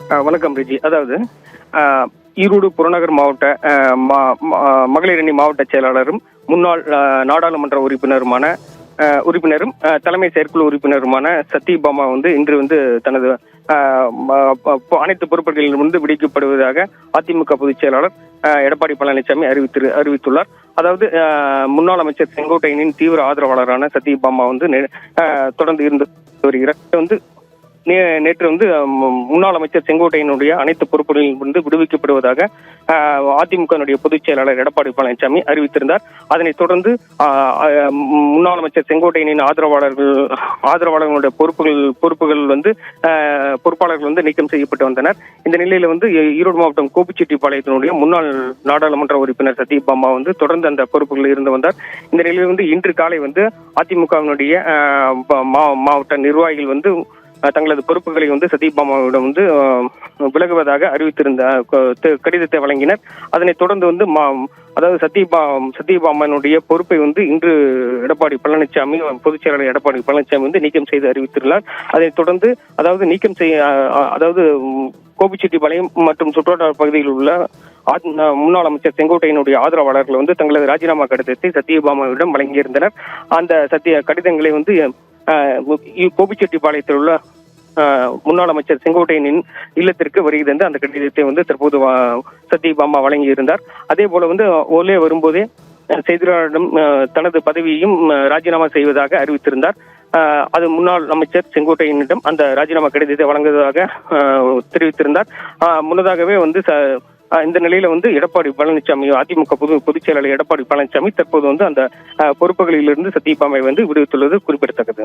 வணக்கம் ரிஜி. அதாவது ஈரோடு புறநகர் மாவட்ட மகளிர் அணி மாவட்ட செயலாளரும் முன்னாள் நாடாளுமன்ற உறுப்பினரும் தலைமை செயற்குழு உறுப்பினருமான சத்யபாமா இன்று தனது அனைத்து பொறுப்புகளிலும் விடுவிக்கப்படுவதாக அதிமுக பொதுச் செயலாளர் எடப்பாடி பழனிசாமி அறிவித்துள்ளார். அதாவது முன்னாள் அமைச்சர் செங்கோட்டையனின் தீவிர ஆதரவாளரான சத்யபாமா தொடர்ந்து இருந்து வருகிறார். நேற்று முன்னாள் அமைச்சர் செங்கோட்டையனுடைய அனைத்து பொறுப்புகளில் விடுவிக்கப்படுவதாக அதிமுக பொதுச் செயலாளர் எடப்பாடி பழனிசாமி அறிவித்திருந்தார். அதனைத் தொடர்ந்து முன்னாள் அமைச்சர் செங்கோட்டையனின் ஆதரவாளர்களுடைய பொறுப்பாளர்கள் நீக்கம் செய்யப்பட்டு வந்தனர். இந்த நிலையில ஈரோடு மாவட்டம் கோபிச்செட்டிப்பாளையத்தினுடைய முன்னாள் நாடாளுமன்ற உறுப்பினர் சத்யபாமா தொடர்ந்து அந்த பொறுப்புகளில் இருந்து வந்தார். இந்த நிலையில் இன்று காலை அதிமுகவினுடைய மாவட்ட நிர்வாகிகள் தங்களது பொறுப்புகளை சத்யபாமாவிடம் விலகுவதாக அறிவித்திருந்த கடிதத்தை வழங்கினர். அதனைத் தொடர்ந்து அதாவது சத்யபாமனுடைய பொறுப்பை இன்று எடப்பாடி பழனிசாமி பொதுச் செயலாளர் எடப்பாடி பழனிசாமி நீக்கம் செய்து அறிவித்துள்ளார். அதனைத் தொடர்ந்து அதாவது கோபிச்செட்டிப்பாளையம் மற்றும் சுற்றுவட்டார பகுதியில் உள்ள முன்னாள் அமைச்சர் செங்கோட்டையனுடைய ஆதரவாளர்கள் தங்களது ராஜினாமா கடிதத்தை சத்யபாமாவிடம் வழங்கியிருந்தனர். அந்த கடிதங்களை கோபிச்செட்டிப்பாளையத்தில் உள்ள முன்னாள் அமைச்சர் செங்கோட்டையனின் இல்லத்திற்கு வருகை தந்து அந்த கடிதத்தை தற்போது சத்யபாமா வழங்கியிருந்தார். அதே போல உள்ளே வரும்போதே செய்தியாளரிடம் தனது பதவியையும் ராஜினாமா செய்வதாக அறிவித்திருந்தார். அது முன்னாள் அமைச்சர் செங்கோட்டையனிடம் அந்த ராஜினாமா கடிதத்தை வழங்குவதாக தெரிவித்திருந்தார். முன்னதாகவே இந்த நிலையில எடப்பாடி பழனிசாமி அதிமுக பொதுச் செயலாளர் எடப்பாடி பழனிசாமி தற்போது அந்த பொறுப்புகளிலிருந்து சத்யபாமாவை விடுவித்துள்ளது குறிப்பிடத்தக்கது.